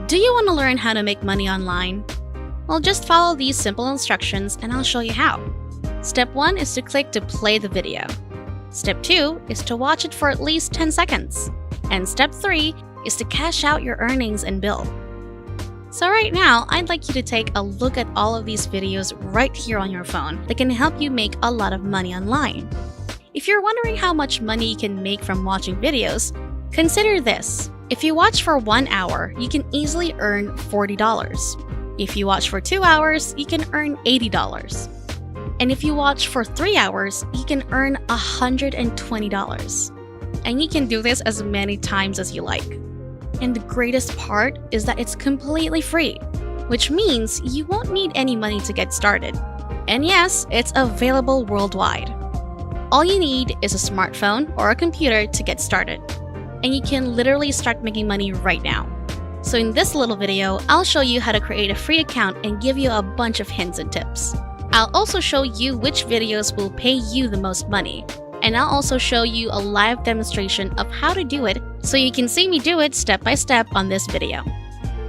Do you want to learn how to make money online? Well, just follow these simple instructions and I'll show you how. Step 1 is to click to play the video. Step 2 is to watch it for at least 10 seconds. And step 3 is to cash out your earnings and bill. So right now, I'd like you to take a look at all of these videos right here on your phone that can help you make a lot of money online. If you're wondering how much money you can make from watching videos, consider this. If you watch for 1 hour, you can easily earn $40. If you watch for 2 hours, you can earn $80. And if you watch for 3 hours, you can earn $120. And you can do this as many times as you like. And the greatest part is that it's completely free, which means you won't need any money to get started. And yes, it's available worldwide. All you need is a smartphone or a computer to get started. And you can literally start making money right now. So in this little video, I'll show you how to create a free account and give you a bunch of hints and tips. I'll also show you which videos will pay you the most money. And I'll also show you a live demonstration of how to do it so you can see me do it step by step on this video.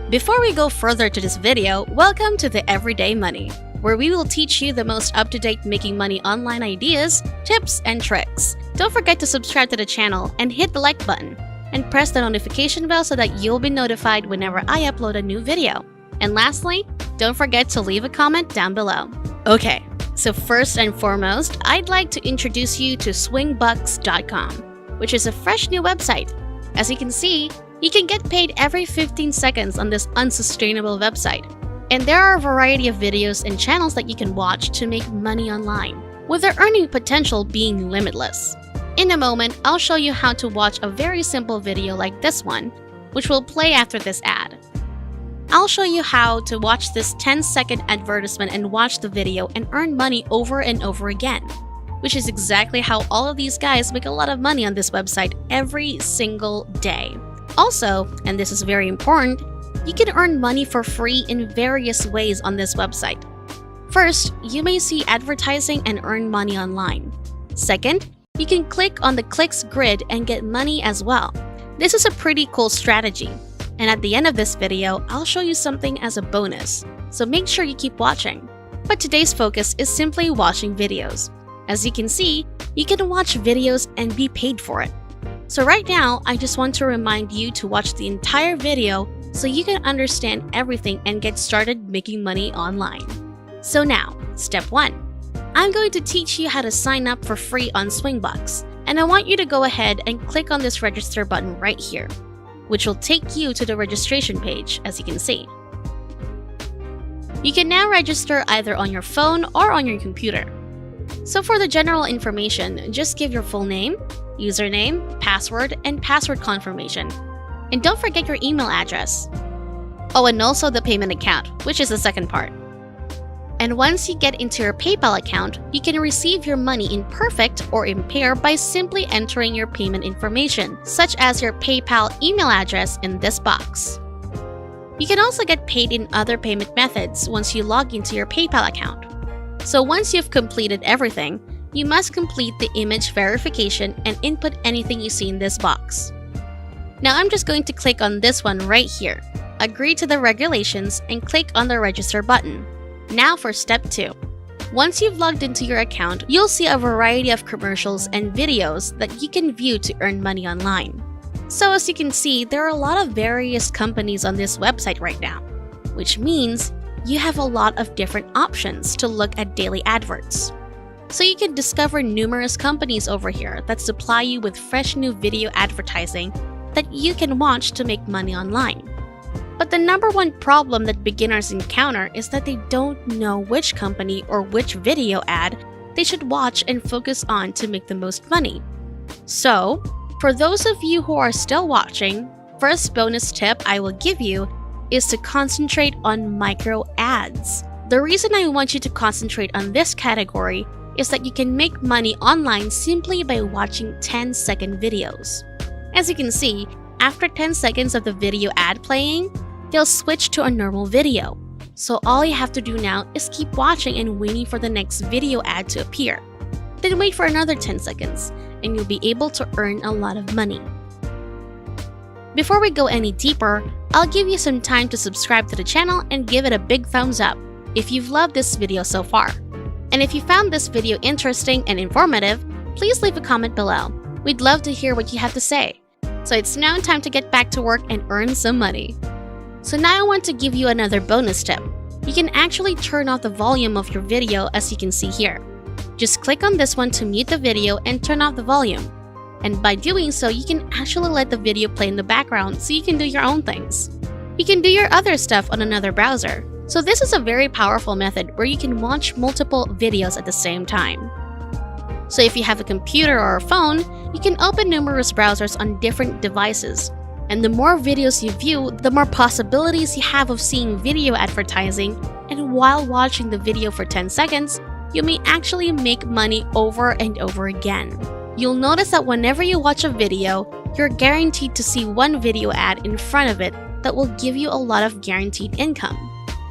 Before we go further to this video, welcome to the Everyday Money, where we will teach you the most up-to-date making money online ideas, tips, and tricks. Don't forget to subscribe to the channel and hit the like button, and press the notification bell so that you'll be notified whenever I upload a new video. And lastly, don't forget to leave a comment down below. Okay. So first and foremost, I'd like to introduce you to swingbucks.com, which is a fresh new website. As you can see, you can get paid every 15 seconds on this unsustainable website. And there are a variety of videos and channels that you can watch to make money online, with their earning potential being limitless. In a moment, I'll show you how to watch a very simple video like this one, which will play after this ad. I'll show you how to watch this 10-second advertisement and watch the video and earn money over and over again, which is exactly how all of these guys make a lot of money on this website every single day. Also, and this is very important, you can earn money for free in various ways on this website. First, you may see advertising and earn money online. Second, you can click on the clicks grid and get money as well. This is a pretty cool strategy. And at the end of this video, I'll show you something as a bonus, so make sure you keep watching. But today's focus is simply watching videos. As you can see, you can watch videos and be paid for it. So right now, I just want to remind you to watch the entire video so you can understand everything and get started making money online. So now, step 1. I'm going to teach you how to sign up for free on Swingbucks, and I want you to go ahead and click on this register button right here, which will take you to the registration page, as you can see. You can now register either on your phone or on your computer. So for the general information, just give your full name, username, password, and password confirmation. And don't forget your email address. Oh, and also the payment account, which is the second part. And once you get into your PayPal account, you can receive your money in perfect or in pair by simply entering your payment information, such as your PayPal email address in this box. You can also get paid in other payment methods once you log into your PayPal account. So once you've completed everything, you must complete the image verification and input anything you see in this box. Now I'm just going to click on this one right here, agree to the regulations, and click on the register button. Now for step 2. Once you've logged into your account, you'll see a variety of commercials and videos that you can view to earn money online. So as you can see, there are a lot of various companies on this website right now, which means you have a lot of different options to look at daily adverts. So you can discover numerous companies over here that supply you with fresh new video advertising that you can watch to make money online. But the number one problem that beginners encounter is that they don't know which company or which video ad they should watch and focus on to make the most money. So, for those of you who are still watching, first bonus tip I will give you is to concentrate on micro ads. The reason I want you to concentrate on this category is that you can make money online simply by watching 10-second videos. As you can see, after 10 seconds of the video ad playing, they'll switch to a normal video. So all you have to do now is keep watching and waiting for the next video ad to appear. Then wait for another 10 seconds, and you'll be able to earn a lot of money. Before we go any deeper, I'll give you some time to subscribe to the channel and give it a big thumbs up if you've loved this video so far. And if you found this video interesting and informative, please leave a comment below. We'd love to hear what you have to say. So it's now time to get back to work and earn some money. So now I want to give you another bonus tip. You can actually turn off the volume of your video, as you can see here. Just click on this one to mute the video and turn off the volume. And by doing so, you can actually let the video play in the background so you can do your own things. You can do your other stuff on another browser. So this is a very powerful method where you can watch multiple videos at the same time. So if you have a computer or a phone, you can open numerous browsers on different devices. And the more videos you view, the more possibilities you have of seeing video advertising, and while watching the video for 10 seconds, you may actually make money over and over again. You'll notice that whenever you watch a video, you're guaranteed to see one video ad in front of it that will give you a lot of guaranteed income.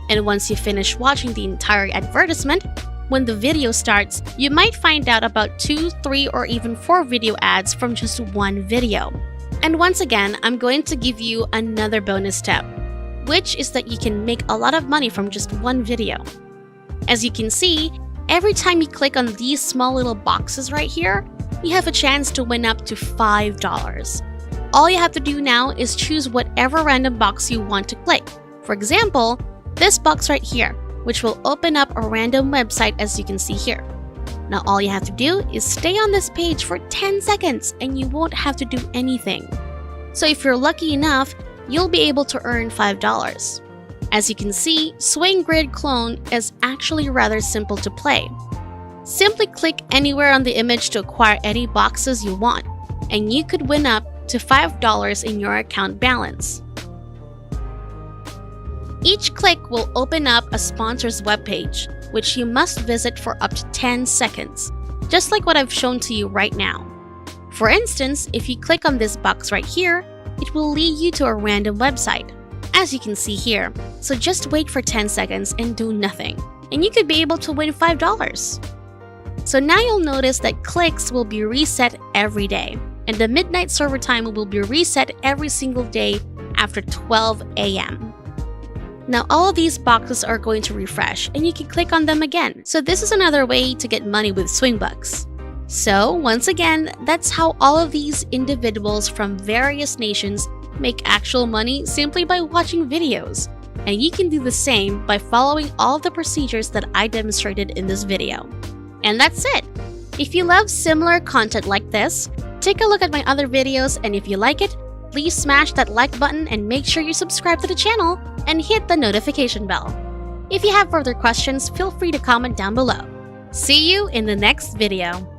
And once you finish watching the entire advertisement, when the video starts, you might find out about 2, 3, or even 4 video ads from just one video. And once again, I'm going to give you another bonus tip, which is that you can make a lot of money from just one video. As you can see, every time you click on these small little boxes right here, you have a chance to win up to $5. All you have to do now is choose whatever random box you want to click. For example, this box right here, which will open up a random website, as you can see here. Now all you have to do is stay on this page for 10 seconds and you won't have to do anything. So if you're lucky enough, you'll be able to earn $5. As you can see, Swing Grid Clone is actually rather simple to play. Simply click anywhere on the image to acquire any boxes you want, and you could win up to $5 in your account balance. Each click will open up a sponsor's webpage, which you must visit for up to 10 seconds, just like what I've shown to you right now. For instance, if you click on this box right here, it will lead you to a random website, as you can see here. So just wait for 10 seconds and do nothing, and you could be able to win $5. So now you'll notice that clicks will be reset every day, and the midnight server time will be reset every single day after 12 a.m. Now all of these boxes are going to refresh and you can click on them again. So this is another way to get money with Swingbucks. So once again, that's how all of these individuals from various nations make actual money simply by watching videos. And you can do the same by following all of the procedures that I demonstrated in this video. And that's it! If you love similar content like this, take a look at my other videos, and if you like it, please smash that like button and make sure you subscribe to the channel and hit the notification bell. If you have further questions, feel free to comment down below. See you in the next video.